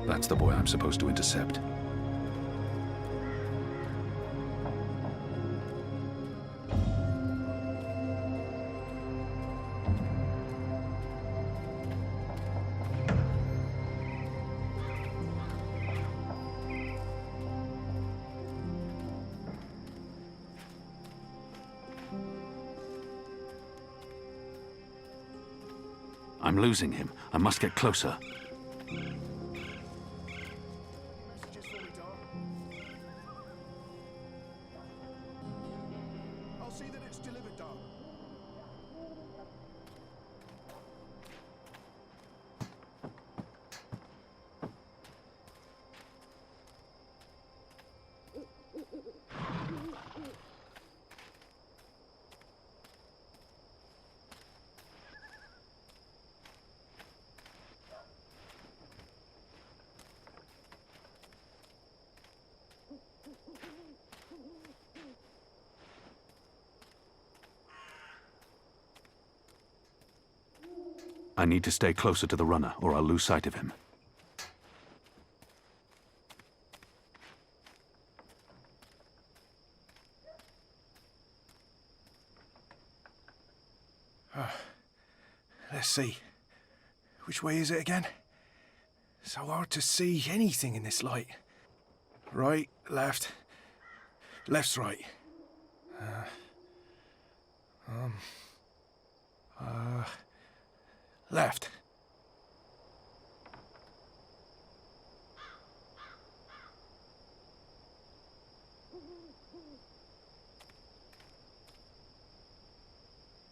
That's the boy I'm supposed to intercept. I'm losing him. I must get closer. I'll see that it's delivered, Dom. I need to stay closer to the runner, or I'll lose sight of him. Let's see. Which way is it again? So hard to see anything in this light. Right, left. Left's right. Left.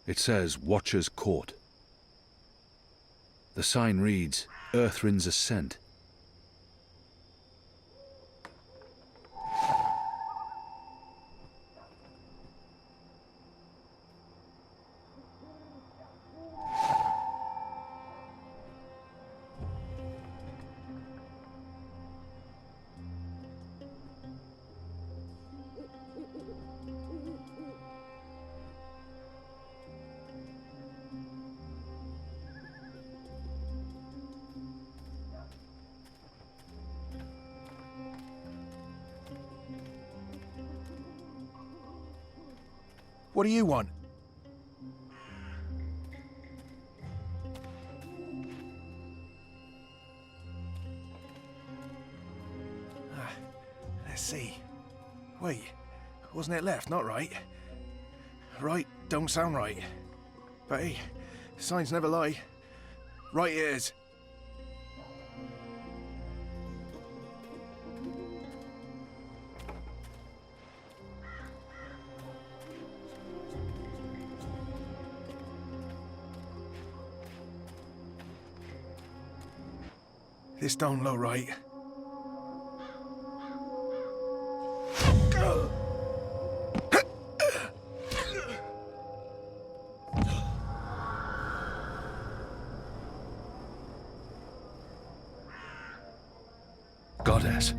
It says, Watchers Court. The sign reads, Earthrin's Ascent. What do you want? Let's see. Wait, wasn't it left, not right? Right don't sound right. But hey, signs never lie. Right it is. This don't look right. Goddess.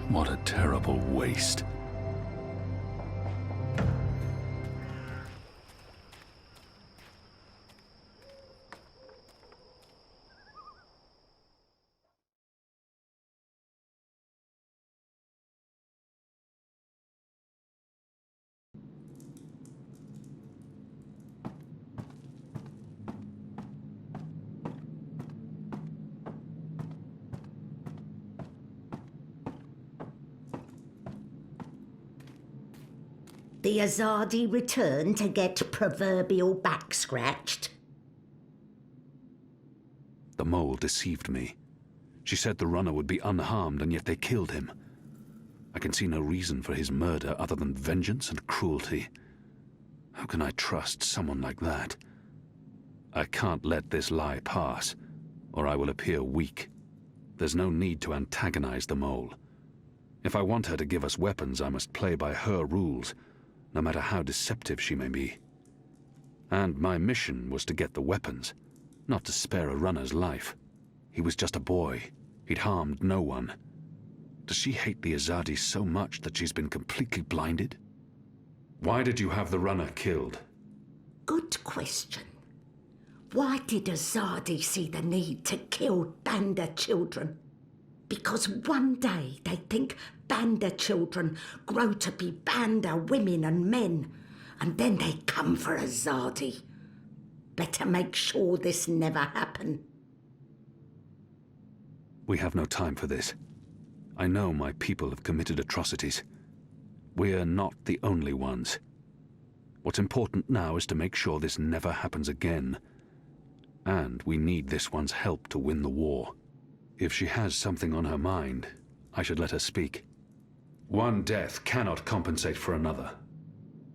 What a terrible waste. The Azadi return to get proverbial back scratched? The mole deceived me. She said the runner would be unharmed, and yet they killed him. I can see no reason for his murder other than vengeance and cruelty. How can I trust someone like that? I can't let this lie pass, or I will appear weak. There's no need to antagonize the mole. If I want her to give us weapons, I must play by her rules, no matter how deceptive she may be. And my mission was to get the weapons, not to spare a runner's life. He was just a boy. He'd harmed no one. Does she hate the Azadi so much that she's been completely blinded? Why did you have the runner killed? Good question. Why did Azadi see the need to kill Banda children? Because one day they think Banda children grow to be Banda women and men, and then they come for Azadi. Better make sure this never happen. We have no time for this. I know my people have committed atrocities. We're not the only ones. What's important now is to make sure this never happens again. And we need this one's help to win the war. If she has something on her mind, I should let her speak. One death cannot compensate for another.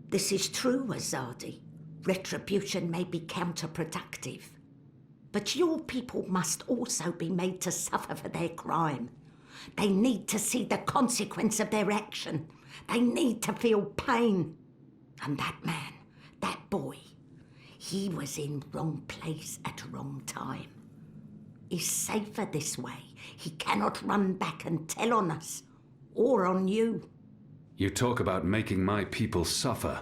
This is true, Azadi. Retribution may be counterproductive. But your people must also be made to suffer for their crime. They need to see the consequence of their action. They need to feel pain. And that man, that boy, he was in wrong place at wrong time. He's safer this way. He cannot run back and tell on us, or on you. You talk about making my people suffer,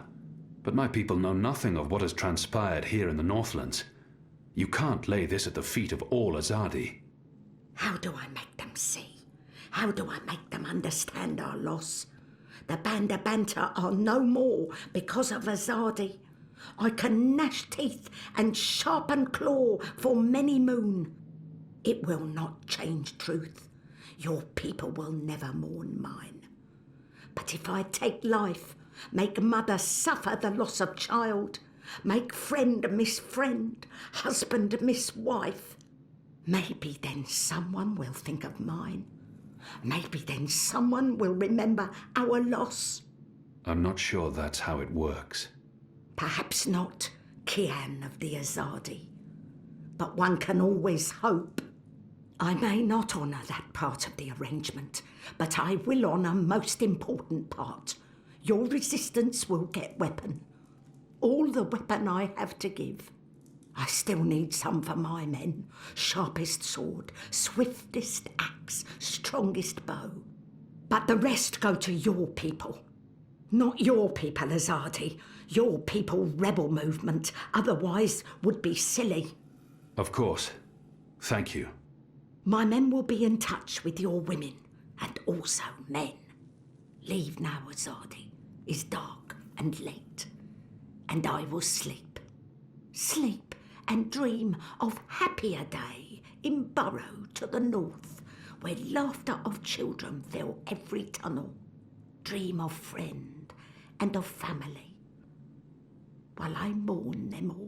but my people know nothing of what has transpired here in the Northlands. You can't lay this at the feet of all Azadi. How do I make them see? How do I make them understand our loss? The Banda Banta are no more because of Azadi. I can gnash teeth and sharpen claw for many moon. It will not change truth. Your people will never mourn mine. But if I take life, make mother suffer the loss of child, make friend miss friend, husband miss wife, maybe then someone will think of mine. Maybe then someone will remember our loss. I'm not sure that's how it works. Perhaps not, Kian of the Azadi. But one can always hope. I may not honour that part of the arrangement, but I will honour most important part. Your resistance will get weapon. All the weapon I have to give. I still need some for my men. Sharpest sword, swiftest axe, strongest bow. But the rest go to your people. Not your people, Azadi. Your people rebel movement, otherwise would be silly. Of course. Thank you. My men will be in touch with your women, and also men. Leave now, Azadi. It's dark and late, and I will sleep. Sleep and dream of happier day in Burrow to the north, where laughter of children fill every tunnel. Dream of friend and of family, while I mourn them all.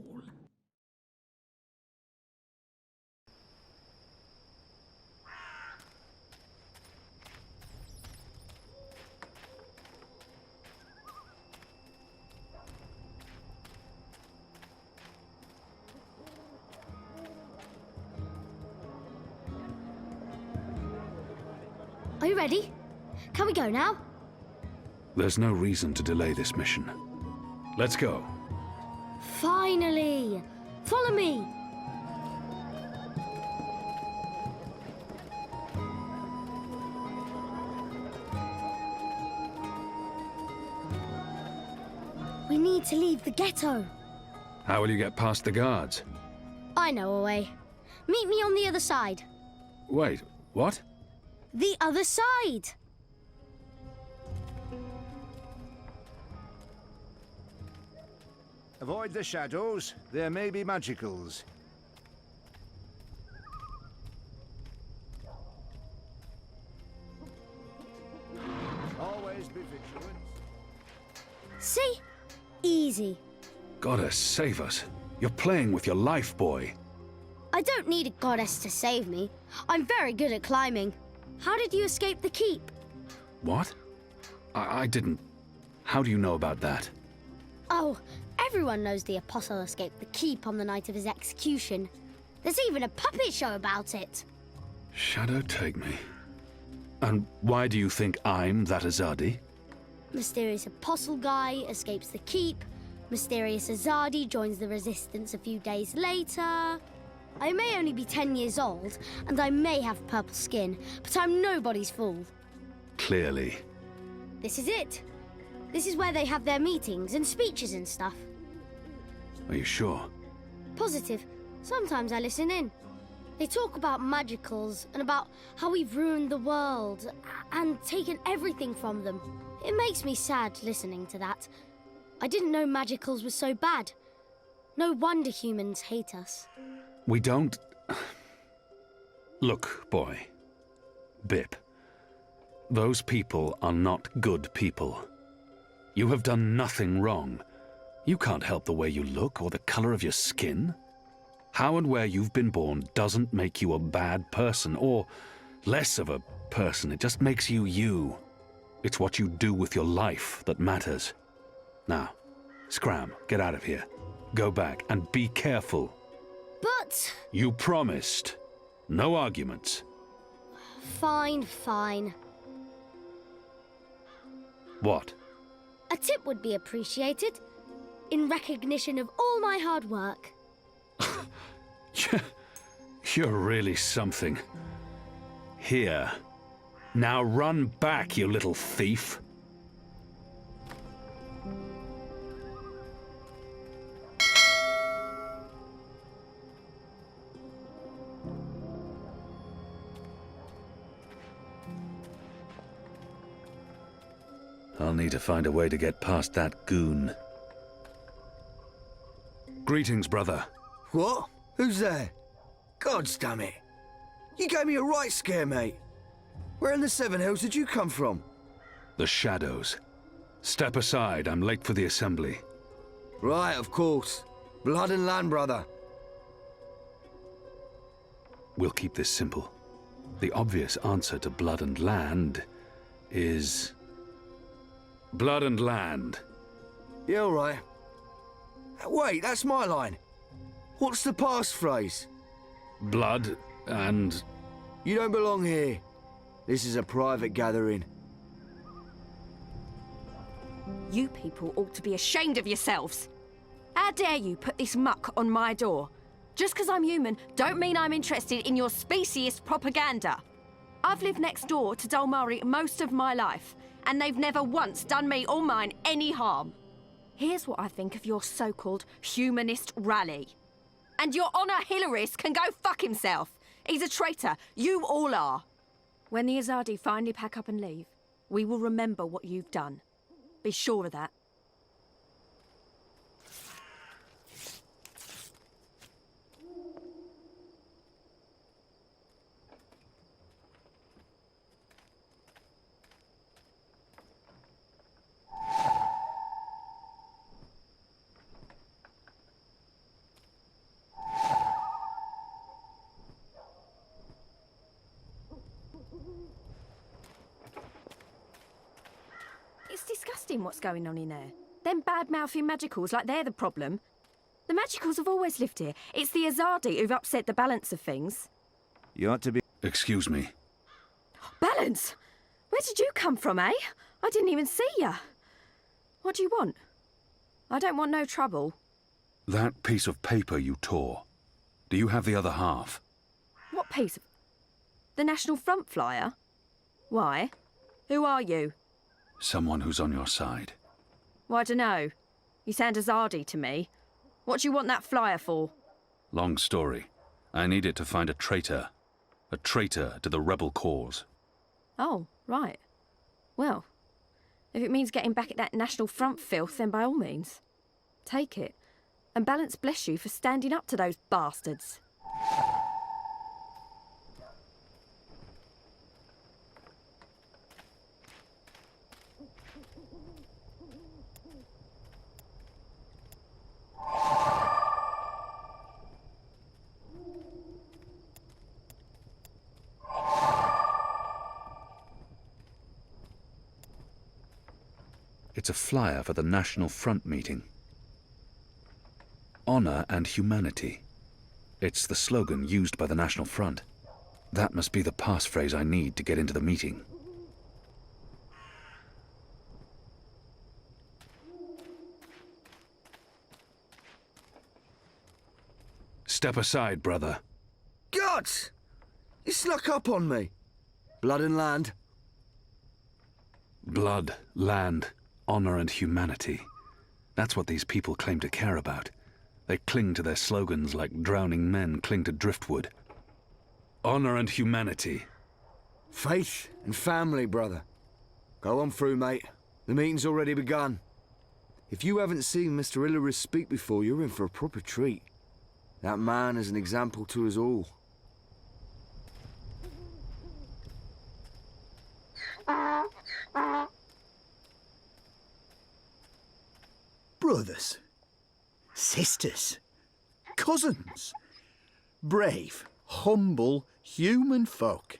Are you ready? Can we go now? There's no reason to delay this mission. Let's go. Finally! Follow me! We need to leave the ghetto. How will you get past the guards? I know a way. Meet me on the other side. Wait, what? The other side! Avoid the shadows. There may be magicals. Always be vigilant. See? Easy. Goddess, save us. You're playing with your life, boy. I don't need a goddess to save me. I'm very good at climbing. How did you escape the keep? What? I didn't. How do you know about that? Oh, everyone knows the Apostle escaped the keep on the night of his execution. There's even a puppet show about it. Shadow take me. And why do you think I'm that Azadi? Mysterious Apostle guy escapes the keep. Mysterious Azadi joins the resistance a few days later. I may only be 10 years old, and I may have purple skin, but I'm nobody's fool. clearly. This is it. This is where they have their meetings and speeches and stuff. Are you sure? Positive. Sometimes I listen in. They talk about magicals and about how we've ruined the world and taken everything from them. It makes me sad listening to that. I didn't know magicals were so bad. No wonder humans hate us. We don't... Look, boy. Bip. Those people are not good people. You have done nothing wrong. You can't help the way you look or the color of your skin. How and where you've been born doesn't make you a bad person or less of a person. It just makes you you. It's what you do with your life that matters. Now, scram, get out of here. Go back and be careful. But... You promised. No arguments. Fine, fine. What? A tip would be appreciated, in recognition of all my hard work. You're really something. Here. Now run back, you little thief. I'll need to find a way to get past that goon. Greetings, brother. What? Who's there? Gods damn it. You gave me a right scare, mate. Where in the Seven Hills did you come from? The shadows. Step aside, I'm late for the assembly. Right, of course. Blood and land, brother. We'll keep this simple. The obvious answer to blood and land is... blood and land. Yeah, all right. Wait, that's my line. What's the passphrase? Blood and... You don't belong here. This is a private gathering. You people ought to be ashamed of yourselves. How dare you put this muck on my door? Just because I'm human, don't mean I'm interested in your speciesist propaganda. I've lived next door to Dolmari most of my life, and they've never once done me or mine any harm. Here's what I think of your so-called humanist rally. And your Honour Hilarist can go fuck himself. He's a traitor. You all are. When the Azadi finally pack up and leave, we will remember what you've done. Be sure of that. It's disgusting what's going on in there. Them bad-mouthing magicals like they're the problem. The magicals have always lived here. It's the Azadi who've upset the balance of things. You ought to be... Excuse me. Balance? Where did you come from, eh? I didn't even see ya. What do you want? I don't want no trouble. That piece of paper you tore. Do you have the other half? What piece of... The National Front flyer? Why? Who are you? Someone who's on your side. Well, I dunno. You sound Azadi to me. What do you want that flyer for? Long story. I need it to find a traitor. A traitor to the rebel cause. Oh, right. Well, if it means getting back at that National Front filth, then by all means. Take it. And Balance bless you for standing up to those bastards. It's a flyer for the National Front meeting. Honor and humanity. It's the slogan used by the National Front. That must be the passphrase I need to get into the meeting. Step aside, brother. Gods! You snuck up on me. Blood and land. Blood, land, honor and humanity. That's what these people claim to care about. They cling to their slogans like drowning men cling to driftwood. Honor and humanity. Faith and family, brother. Go on through, mate. The meeting's already begun. If you haven't seen Mr. Illyris speak before, you're in for a proper treat. That man is an example to us all. Brothers, sisters, cousins, brave, humble human folk.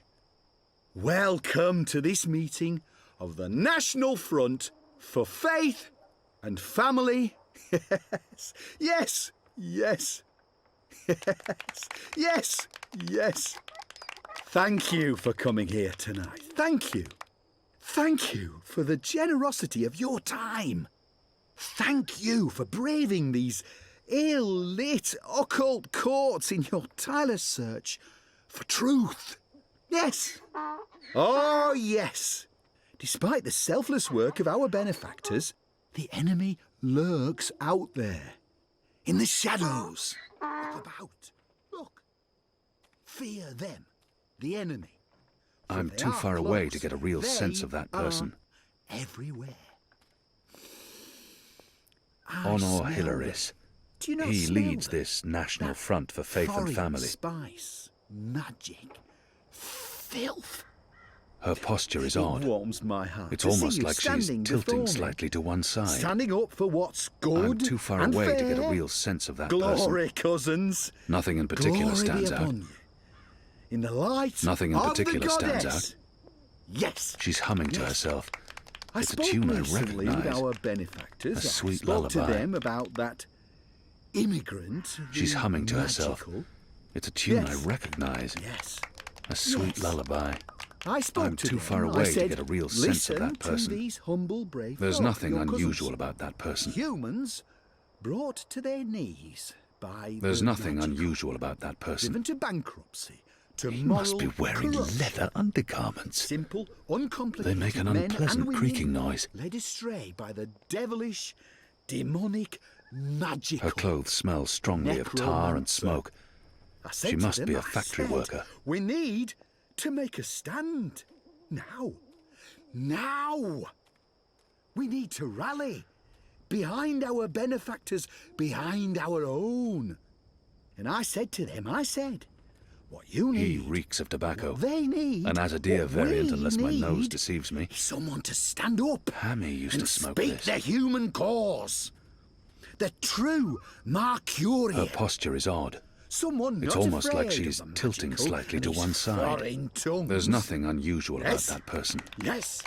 Welcome to this meeting of the National Front for Faith and Family. Yes, yes, yes, yes, yes. Thank you for coming here tonight. Thank you. Thank you for the generosity of your time. Thank you for braving these ill-lit occult courts in your tireless search for truth. Yes. Oh, yes. Despite the selfless work of our benefactors, the enemy lurks out there, in the shadows. Look about. Look. Fear them, the enemy. For I'm they too are far away to close. get a real They sense of that person. are everywhere. I Honor smell Hilaris. them. Do you not He smell leads them? this National That Front for Faith and foreign Family. Spice, magic, filth. Her posture is It odd. warms my heart. It's to see almost you like she's standing tilting before me, slightly to one side. standing up for what's good. I'm too far and away to get a fair. real sense of that Glory, person. cousins. Nothing in particular Glory stands be out. upon you. In the light Nothing in of particular the stands goddess. out. Yes. She's humming to Yes. herself. I It's a spoke tune I recently with recognize. our benefactors. A sweet I spoke to lullaby. them about that immigrant. She's the humming to herself. magical. It's a tune Yes. I recognize. Yes. A sweet Yes. lullaby. I spoke I'm to too them. far I away to said, get a real sense of "Listen that person. To these humble, brave There's folk, nothing your unusual cousins. about that person. Humans brought to their knees by There's the nothing magical, unusual about that person. driven to bankruptcy, to He moral must be wearing corruption. leather undergarments. Simple, uncomplicated They make an men unpleasant and women creaking noise. led astray by the devilish, demonic, magical. Her clothes smell strongly of tar and necromancer. smoke. I said She to must them, be a I factory said, worker. We need to make a stand. Now. Now. We need to rally. Behind our benefactors, behind our own. And I said to them, what you He need, reeks of tobacco. what they need, An Azadir what variant, we unless my nose need, deceives me. is someone to stand up Hammy used and to smoke speak this. the human cause. The true Mercurian. Her posture is odd. Someone It's not almost like afraid she's of the tilting magical slightly to and one its side. foreign tongues. There's nothing unusual Yes. about that person. Yes.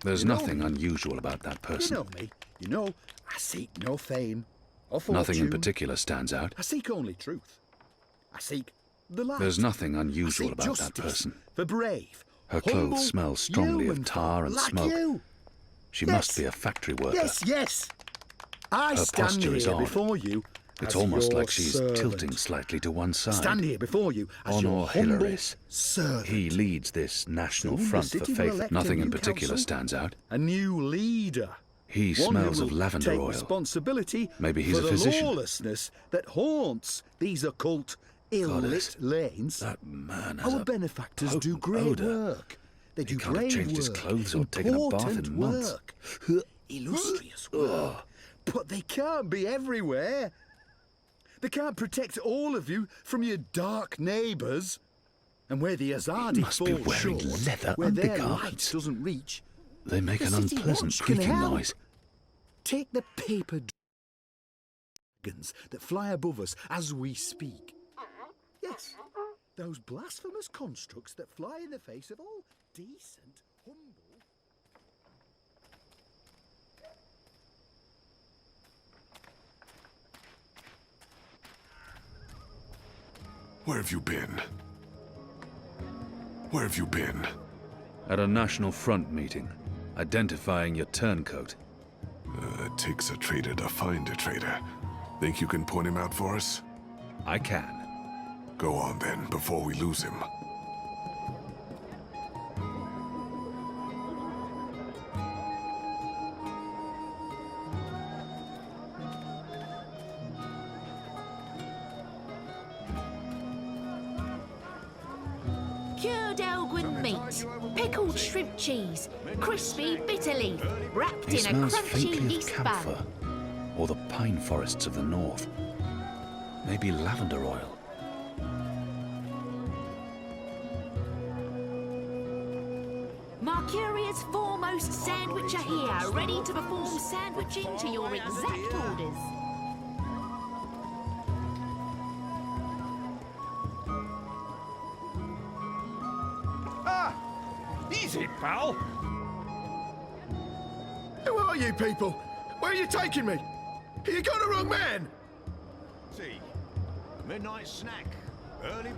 There's You know nothing me. unusual about that You person. know me. You know, I seek no fame or fortune. Nothing in particular stands out. I seek only truth. I seek the light. There's nothing I unusual seek about justice that person. for brave, Her humble, clothes smell strongly of human tar and folk like smoke. you. She Yes. must be a factory worker. Yes, yes. I Her stand posture is here odd. before you. It's as almost your like she's servant. tilting slightly to one side. Stand here before you as Honor your humble Hilaris. servant. He leads this National Soon the Front for city will Faith. elect a Nothing in new particular council. stands out. A new leader. He One smells who of will lavender take oil. responsibility Maybe he's for a the physician. lawlessness that haunts these occult, ill-lit Goddess, lanes. That man has Our a benefactors do potent great odor. work. They do can't have brave changed work, his clothes or taken a bath in important months. work, illustrious work. But they can't be everywhere. They can't protect all of you from your dark neighbours. And where the Azadi must be fall wearing short, leather where their light undergarments. doesn't reach, They make the an city unpleasant watch can creaking help. noise. Take the paper dragons that fly above us as we speak. Yes, those blasphemous constructs that fly in the face of all decent, humble... Where have you been? Where have you been? At a National Front meeting, identifying your turncoat. It takes a traitor to find a traitor. Think you can point him out for us? I can. Go on then, before we lose him. cured Elgin meat, pickled shrimp cheese, crispy bitter leaf, wrapped He in a smells crunchy faintly of yeast camphor, bun. or the pine forests of the north. Maybe lavender oil. Mercuria's foremost sandwicher here, ready to perform sandwiching to your exact orders. Easy, pal. Who are you people? Where are you taking me? You got the wrong man. See, midnight snack. Early.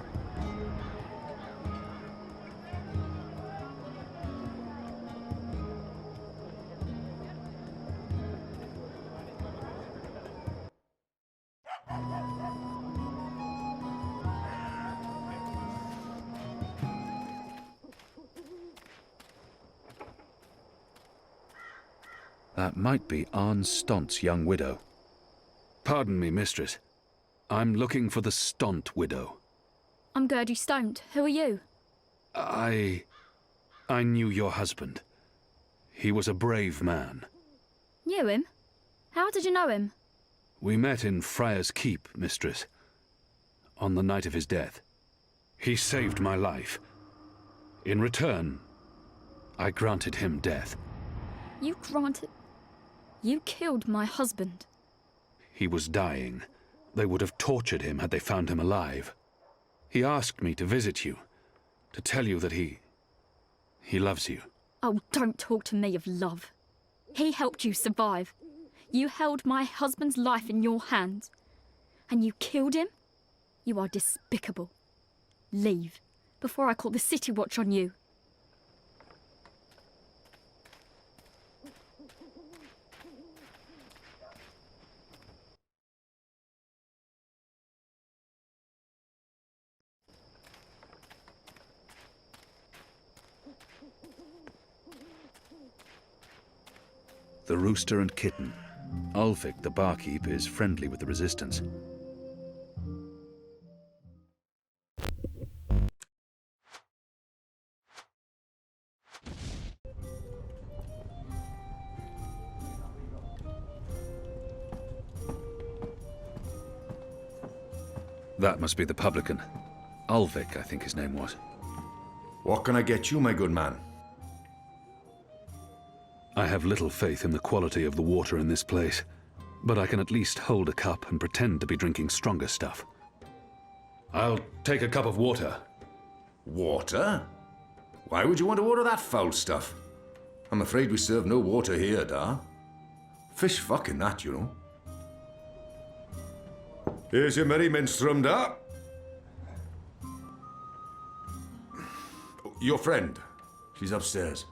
That might be Arne Stont's young widow. Pardon me, mistress. I'm looking for the Stott widow. I'm Gertie Stott. Who are you? I knew your husband. He was a brave man. Knew him? How did you know him? We met in Friar's Keep, mistress, on the night of his death. He saved my life. In return, I granted him death. You granted... You killed my husband. He was dying. They would have tortured him had they found him alive. He asked me to visit you, to tell you that he loves you. Oh, don't talk to me of love. He helped you survive. You held my husband's life in your hands. And you killed him? You are despicable. Leave, before I call the City Watch on you. The rooster and kitten. Ulfric, the barkeep, is friendly with the resistance. That must be the publican. Ulfric, I think his name was. What can I get you, my good man? I have little faith in the quality of the water in this place, but I can at least hold a cup and pretend to be drinking stronger stuff. I'll take a cup of water. Water? Why would you want to order that foul stuff? I'm afraid we serve no water here, da. Fish fucking that, you know. Here's your merry minstrel, da. Your friend. She's upstairs.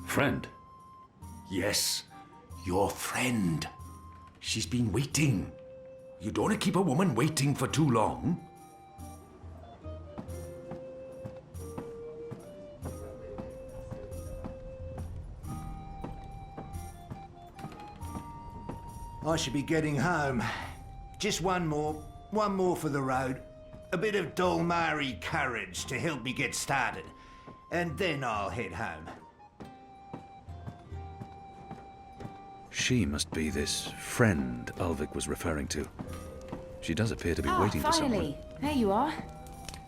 Friend? Yes, your friend. She's been waiting. You don't want to keep a woman waiting for too long. I should be getting home. Just one more for the road. A bit of Dolmari courage to help me get started. And then I'll head home. She must be this friend Ulfric was referring to. She does appear to be waiting for someone. Finally. There you are.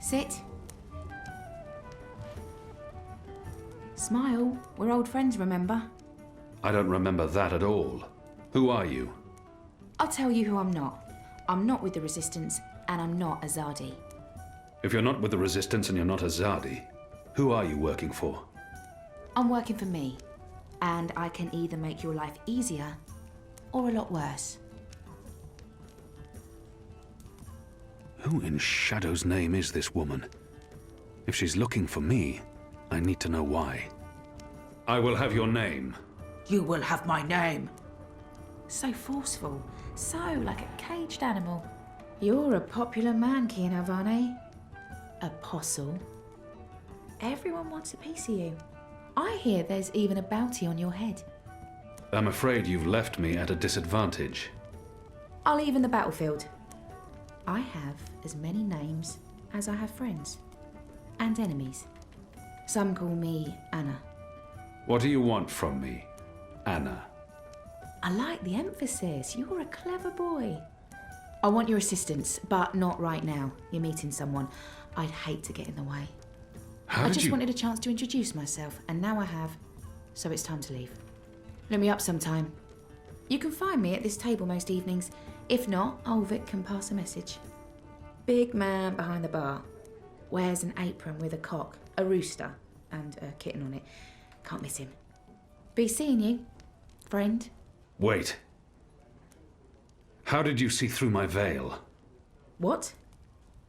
Sit. Smile. We're old friends, remember? I don't remember that at all. Who are you? I'll tell you who I'm not. I'm not with the Resistance, and I'm not a Zardi. If you're not with the Resistance and you're not a Zardi, who are you working for? I'm working for me. And I can either make your life easier or a lot worse. Who in Shadow's name is this woman? If she's looking for me, I need to know why. I will have your name. You will have my name. So forceful. So like a caged animal. You're a popular man, Kian Alvane. Apostle. Everyone wants a piece of you. I hear there's even a bounty on your head. I'm afraid you've left me at a disadvantage. I'll even the battlefield. I have as many names as I have friends. And enemies. Some call me Anna. What do you want from me, Anna? I like the emphasis. You're a clever boy. I want your assistance, but not right now. You're meeting someone. I'd hate to get in the way. I just wanted a chance to introduce myself, and now I have. So it's time to leave. Look me up sometime. You can find me at this table most evenings. If not, Ulvik can pass a message. Big man behind the bar. Wears an apron with a cock, a rooster, and a kitten on it. Can't miss him. Be seeing you, friend. Wait. How did you see through my veil? What?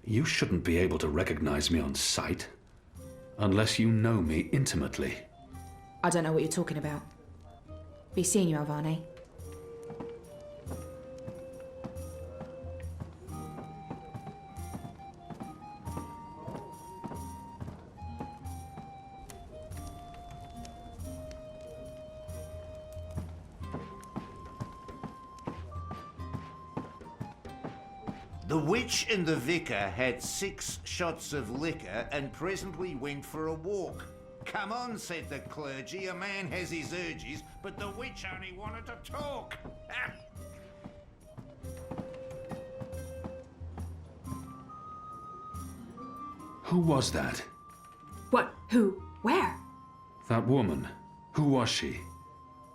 You shouldn't be able to recognize me on sight. Unless you know me intimately. I don't know what you're talking about. Be seeing you, Alvane. The witch and the vicar had 6 shots of liquor and presently went for a walk. Come on, said the clergy, a man has his urges, but the witch only wanted to talk. Who was that? What? Who? Where? That woman. Who was she?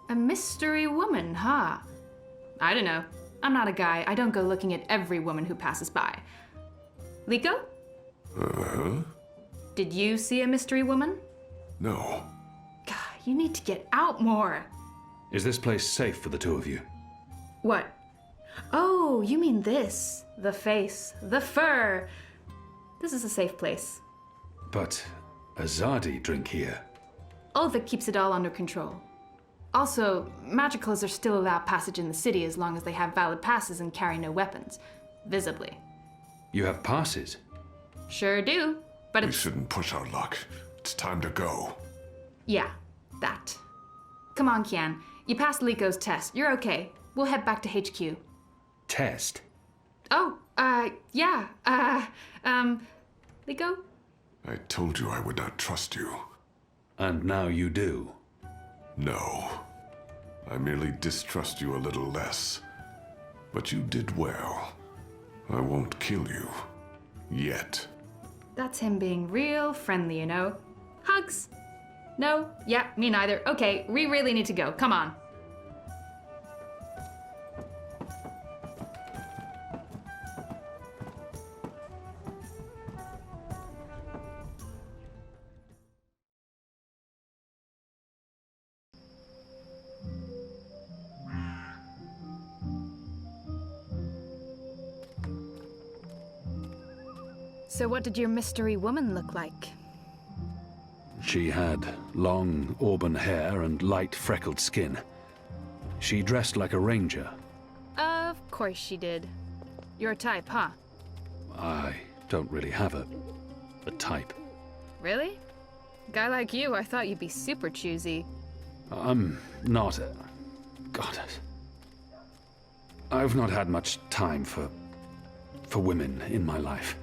A mystery woman, huh? I don't know. I'm not a guy. I don't go looking at every woman who passes by. Liko? Uh-huh. Did you see a mystery woman? No. God, you need to get out more. Is this place safe for the two of you? What? Oh, you mean this. The face, the fur. This is a safe place. But Azadi drink here. Ulvik keeps it all under control. Also, magicals are still allowed passage in the city as long as they have valid passes and carry no weapons. Visibly. You have passes? Sure do, but We shouldn't push our luck. It's time to go. Yeah, that. Come on, Kian. You passed Liko's test. You're okay. We'll head back to HQ. Test? Oh, yeah. Liko? I told you I would not trust you. And now you do? No. I merely distrust you a little less. But you did well. I won't kill you. Yet. That's him being real friendly, you know. Hugs? No? Yeah, me neither. Okay, we really need to go. Come on. So what did your mystery woman look like? She had long auburn hair and light freckled skin. She dressed like a ranger. Of course she did. Your type, huh? I don't really have a type. Really? Guy like you, I thought you'd be super choosy. I'm not a... God. I've not had much time for women in my life.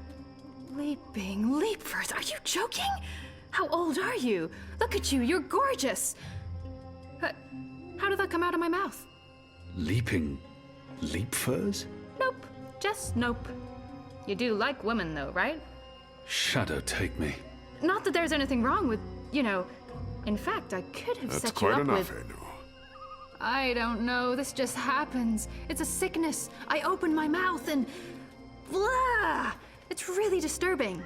Leaping leapers, are you joking? How old are you? Look at you, you're gorgeous. How did that come out of my mouth? Leaping leapfurs? Nope, just nope. You do like women though, right? Shadow take me. Not that there's anything wrong with, you know, in fact, I could have That's set you quite up enough, with... Halu. I don't know, this just happens. It's a sickness. I open my mouth and... blah! It's really disturbing.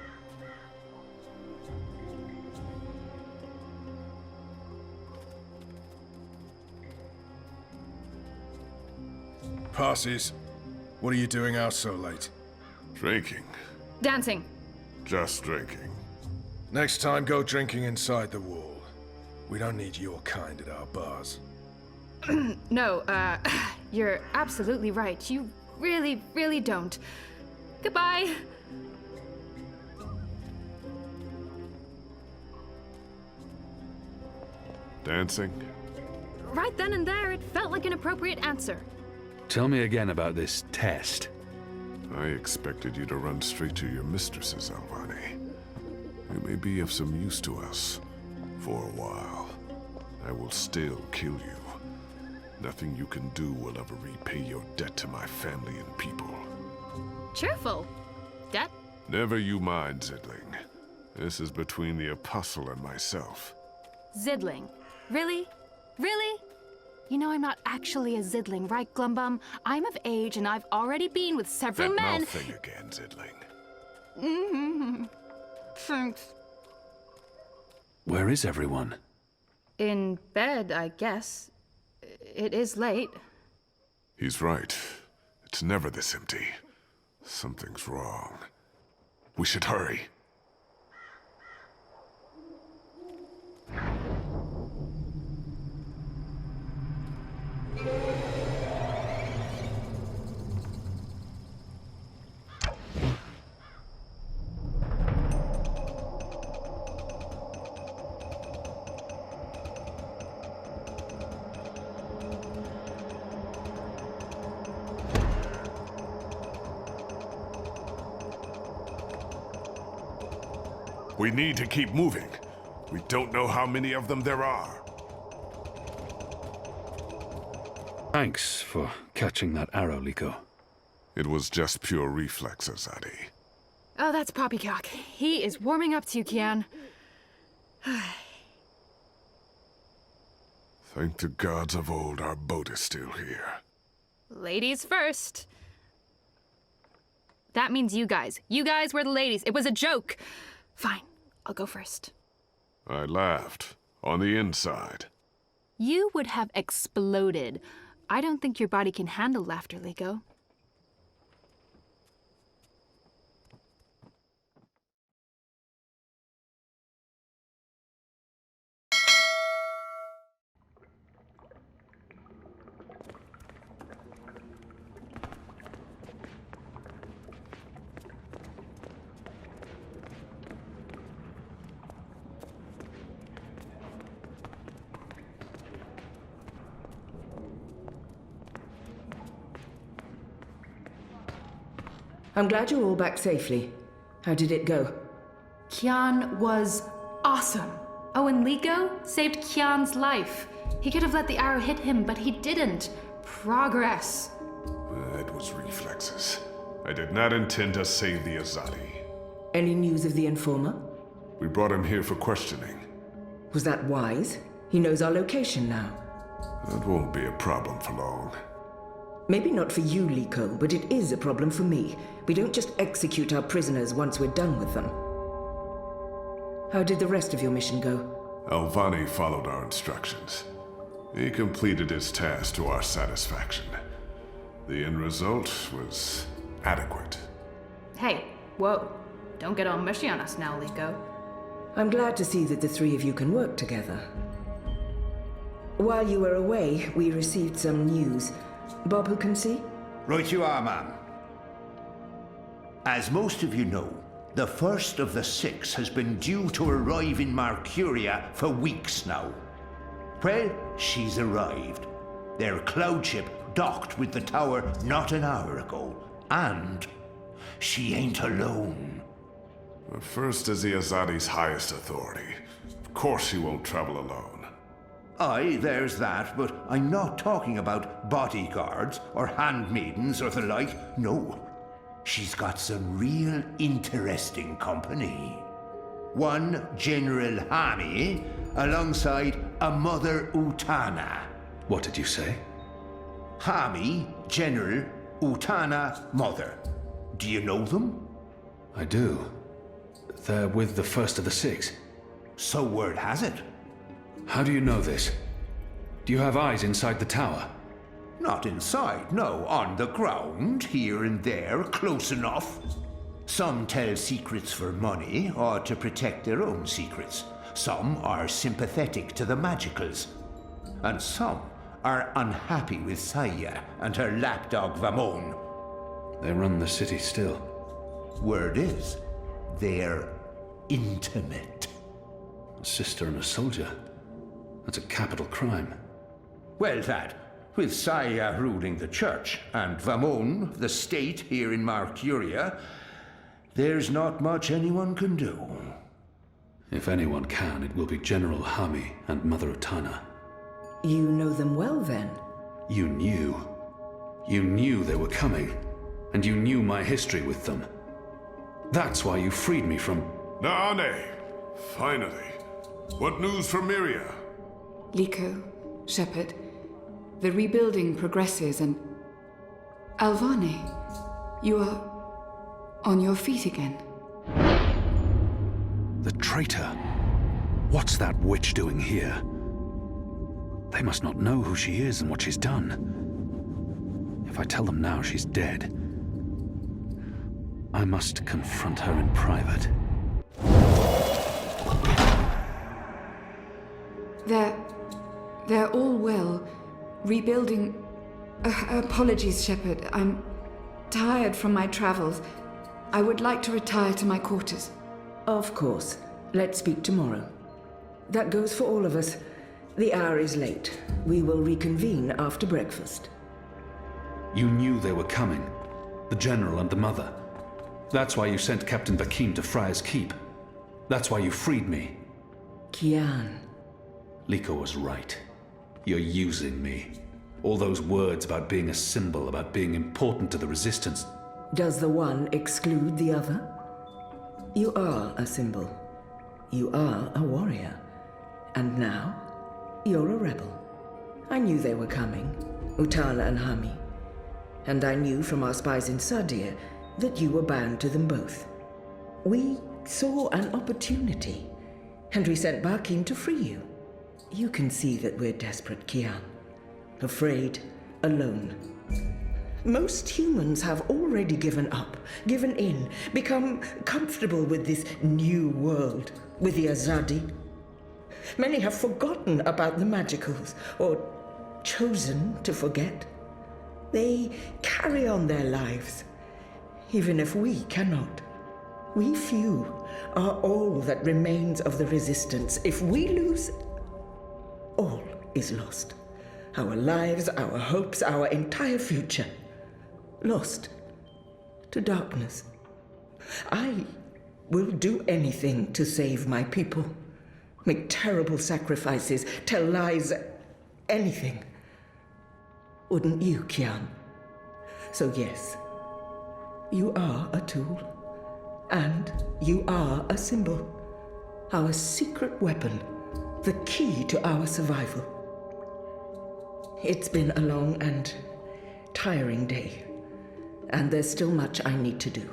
Passes. What are you doing out so late? Drinking. Dancing. Just drinking. Next time, go drinking inside the wall. We don't need your kind at our bars. No, you're absolutely right. You really, really don't. Goodbye. Dancing? Right then and there, it felt like an appropriate answer. Tell me again about this test. I expected you to run straight to your mistresses, Alvani. You may be of some use to us. For a while. I will still kill you. Nothing you can do will ever repay your debt to my family and people. Cheerful. Debt? Never you mind, Zidling. This is between the Apostle and myself. Zidling. Really? Really? You know I'm not actually a Zidling, right, Glumbum? I'm of age and I've already been with several That men. mouth thing again, Zidling. Mm-hmm. Thanks. Where is everyone? In bed, I guess. It is late. He's right. It's never this empty. Something's wrong. We should hurry. We need to keep moving. We don't know how many of them there are. Thanks for catching that arrow, Liko. It was just pure reflex, Azadi. Oh, that's Poppycock. He is warming up to you, Kian. Thank the gods of old our boat is still here. Ladies first. That means you guys. You guys were the ladies. It was a joke. Fine, I'll go first. I laughed. On the inside. You would have exploded. I don't think your body can handle laughter, Liko. I'm glad you're all back safely. How did it go? Kian was awesome. Oh, and Liko saved Kian's life. He could have let the arrow hit him, but he didn't. Progress. It was reflexes. I did not intend to save the Azadi. Any news of the informer? We brought him here for questioning. Was that wise? He knows our location now. That won't be a problem for long. Maybe not for you, Liko, but it is a problem for me. We don't just execute our prisoners once we're done with them. How did the rest of your mission go? Alvani followed our instructions. He completed his task to our satisfaction. The end result was adequate. Hey, whoa. Don't get all mushy on us now, Liko. I'm glad to see that the three of you can work together. While you were away, we received some news. Bob, who can see? Right you are, ma'am. As most of you know, the first of the 6 has been due to arrive in Mercuria for weeks now. Well, she's arrived. Their cloud ship docked with the tower not an hour ago. And she ain't alone. The first is the Azadi's highest authority. Of course she won't travel alone. Aye, there's that, but I'm not talking about bodyguards or handmaidens or the like. No, she's got some real interesting company. One General Hani alongside a Mother Utana. What did you say? Hami, General, Utana, Mother. Do you know them? I do. They're with the first of the 6. So word has it. How do you know this? Do you have eyes inside the tower? Not inside, no. On the ground, here and there, close enough. Some tell secrets for money or to protect their own secrets. Some are sympathetic to the magicals. And some are unhappy with Saya and her lapdog Vamon. They run the city still. Word is, they're intimate. A sister and a soldier. That's a capital crime. Well, that, with Saya ruling the church and Vamon, the state here in Mercuria, there's not much anyone can do. If anyone can, it will be General Hami and Mother Utana. You know them well, then? You knew. You knew they were coming, and you knew my history with them. That's why you freed me from... Naane! Finally. What news from Myria? Liko, Shepard, the rebuilding progresses and... Alvane, you are on your feet again. The traitor? What's that witch doing here? They must not know who she is and what she's done. If I tell them now she's dead, I must confront her in private. They're all well. Rebuilding... apologies, Shepard. I'm tired from my travels. I would like to retire to my quarters. Of course. Let's speak tomorrow. That goes for all of us. The hour is late. We will reconvene after breakfast. You knew they were coming. The General and the Mother. That's why you sent Captain Bakim to Friar's Keep. That's why you freed me. Kian. Liko was right. You're using me. All those words about being a symbol, about being important to the Resistance. Does the one exclude the other? You are a symbol. You are a warrior. And now, you're a rebel. I knew they were coming, Utana and Hami. And I knew from our spies in Sadir that you were bound to them both. We saw an opportunity, and we sent Bakim to free you. You can see that we're desperate, Kian. Afraid, alone. Most humans have already given up, given in, become comfortable with this new world, with the Azadi. Many have forgotten about the magicals, or chosen to forget. They carry on their lives, even if we cannot. We few are all that remains of the Resistance. If we lose, all is lost. Our lives, our hopes, our entire future. Lost to darkness. I will do anything to save my people. Make terrible sacrifices, tell lies, anything. Wouldn't you, Kian? So yes, you are a tool. And you are a symbol. Our secret weapon. The key to our survival. It's been a long and tiring day. And there's still much I need to do.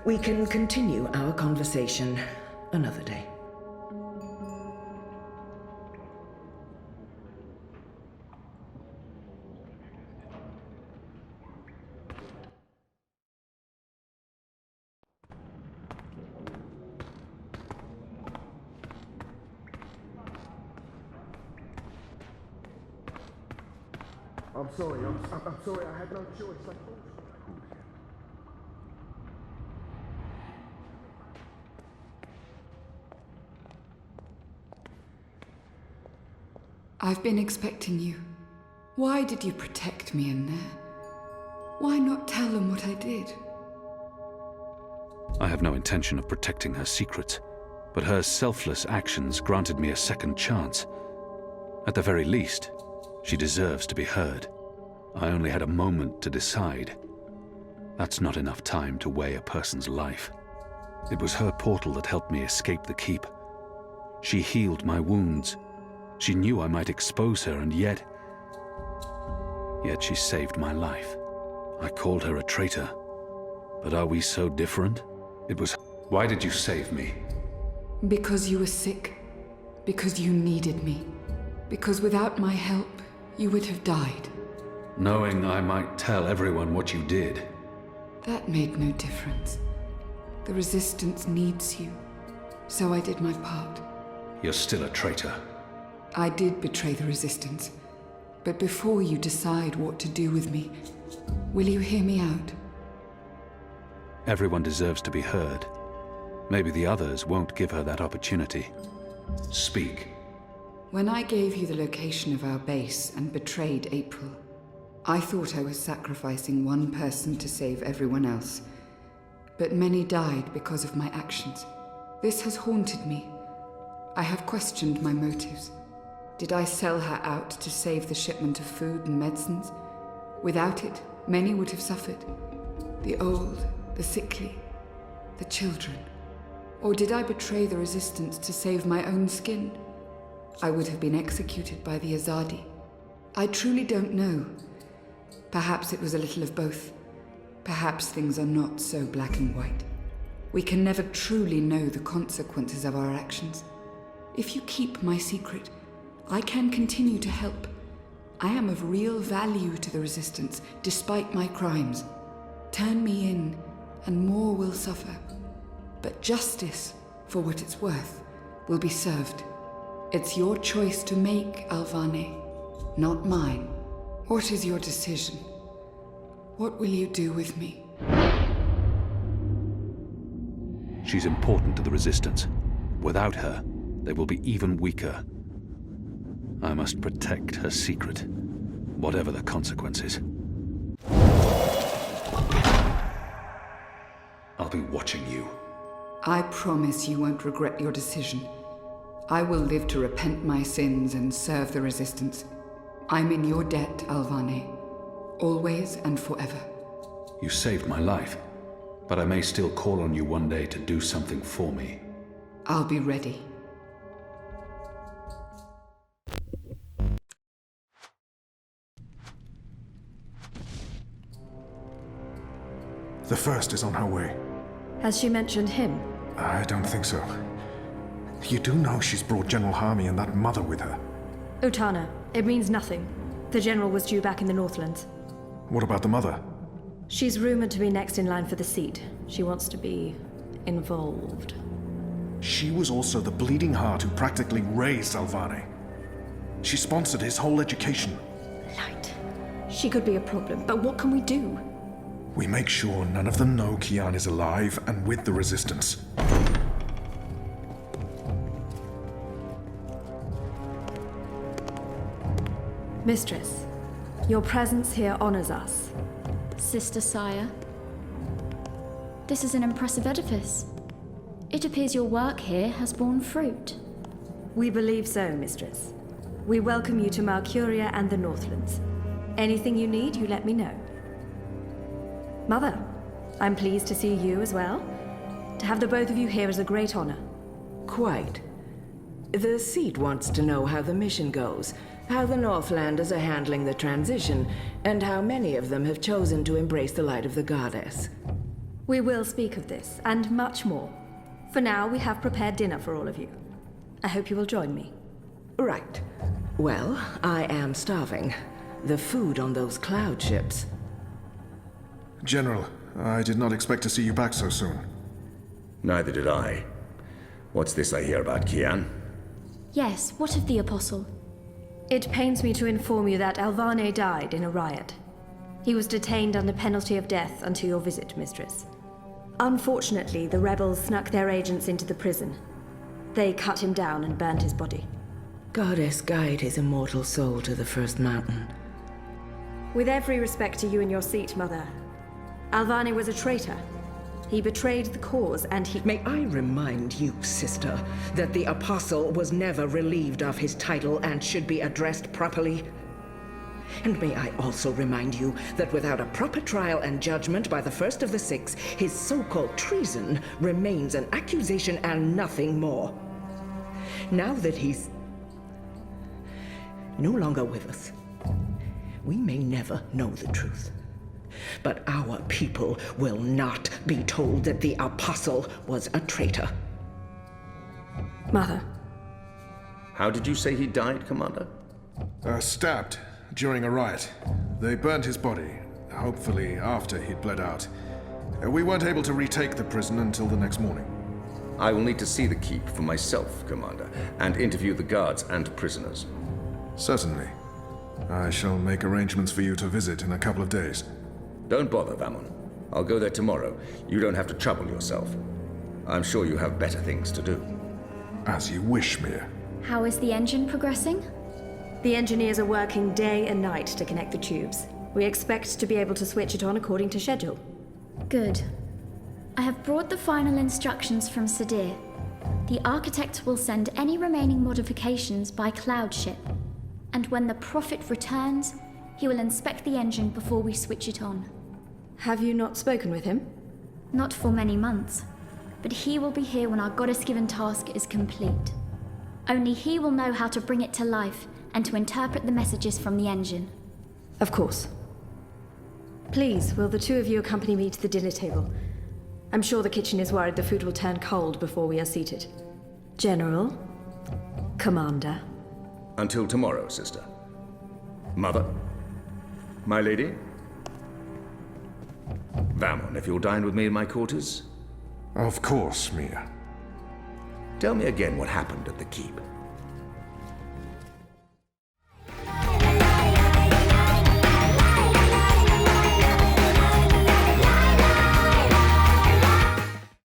We can continue our conversation another day. I'm sorry, I'm sorry, I had no choice. I've been expecting you. Why did you protect me in there? Why not tell them what I did? I have no intention of protecting her secrets, but her selfless actions granted me a second chance. At the very least, she deserves to be heard. I only had a moment to decide. That's not enough time to weigh a person's life. It was her portal that helped me escape the keep. She healed my wounds. She knew I might expose her, and yet she saved my life. I called her a traitor. But are we so different? It was... Why did you save me? Because you were sick. Because you needed me. Because without my help, you would have died. Knowing I might tell everyone what you did. That made no difference. The Resistance needs you. So I did my part. You're still a traitor. I did betray the Resistance. But before you decide what to do with me, will you hear me out? Everyone deserves to be heard. Maybe the others won't give her that opportunity. Speak. When I gave you the location of our base and betrayed April, I thought I was sacrificing one person to save everyone else. But many died because of my actions. This has haunted me. I have questioned my motives. Did I sell her out to save the shipment of food and medicines? Without it, many would have suffered. The old, the sickly, the children. Or did I betray the resistance to save my own skin? I would have been executed by the Azadi. I truly don't know. Perhaps it was a little of both. Perhaps things are not so black and white. We can never truly know the consequences of our actions. If you keep my secret, I can continue to help. I am of real value to the Resistance, despite my crimes. Turn me in, and more will suffer. But justice, for what it's worth, will be served. It's your choice to make, Alvane, not mine. What is your decision? What will you do with me? She's important to the Resistance. Without her, they will be even weaker. I must protect her secret, whatever the consequences. I'll be watching you. I promise you won't regret your decision. I will live to repent my sins and serve the Resistance. I'm in your debt, Alvane. Always and forever. You saved my life, but I may still call on you one day to do something for me. I'll be ready. The first is on her way. Has she mentioned him? I don't think so. You do know she's brought General Harmy and that mother with her. Utana, it means nothing. The general was due back in the Northlands. What about the mother? She's rumored to be next in line for the seat. She wants to be involved. She was also the bleeding heart who practically raised Alvane. She sponsored his whole education. Light. She could be a problem, but what can we do? We make sure none of them know Kian is alive and with the Resistance. Mistress, your presence here honors us. Sister Sire, this is an impressive edifice. It appears your work here has borne fruit. We believe so, Mistress. We welcome you to Malcuria and the Northlands. Anything you need, you let me know. Mother, I'm pleased to see you as well. To have the both of you here is a great honor. Quite. The seat wants to know how the mission goes, how the Northlanders are handling the transition, and how many of them have chosen to embrace the light of the goddess. We will speak of this, and much more. For now, we have prepared dinner for all of you. I hope you will join me. Right. Well, I am starving. The food on those cloud ships. General, I did not expect to see you back so soon. Neither did I. What's this I hear about Kian? Yes, what of the Apostle? It pains me to inform you that Alvane died in a riot. He was detained under penalty of death until your visit, Mistress. Unfortunately, the rebels snuck their agents into the prison. They cut him down and burned his body. Goddess, guide his immortal soul to the first mountain. With every respect to you and your seat, Mother, Alvane was a traitor. He betrayed the cause, and he— May I remind you, sister, that the Apostle was never relieved of his title and should be addressed properly? And may I also remind you that without a proper trial and judgment by the first of the six, his so-called treason remains an accusation and nothing more. Now that he's no longer with us, we may never know the truth. But our people will not be told that the Apostle was a traitor. Mother. How did you say he died, Commander? Stabbed during a riot. They burned his body, hopefully after he'd bled out. We weren't able to retake the prison until the next morning. I will need to see the keep for myself, Commander, and interview the guards and prisoners. Certainly. I shall make arrangements for you to visit in a couple of days. Don't bother, Vamon. I'll go there tomorrow. You don't have to trouble yourself. I'm sure you have better things to do. As you wish, Mir. How is the engine progressing? The engineers are working day and night to connect the tubes. We expect to be able to switch it on according to schedule. Good. I have brought the final instructions from Sadir. The architect will send any remaining modifications by cloud ship, and when the Prophet returns, he will inspect the engine before we switch it on. Have you not spoken with him? Not for many months, but he will be here when our goddess-given task is complete. Only he will know how to bring it to life and to interpret the messages from the engine. Of course. Please, will the two of you accompany me to the dinner table? I'm sure the kitchen is worried the food will turn cold before we are seated. General, Commander. Until tomorrow, sister. Mother. My lady. Vamon, if you'll dine with me in my quarters. Of course, Mia. Tell me again what happened at the keep.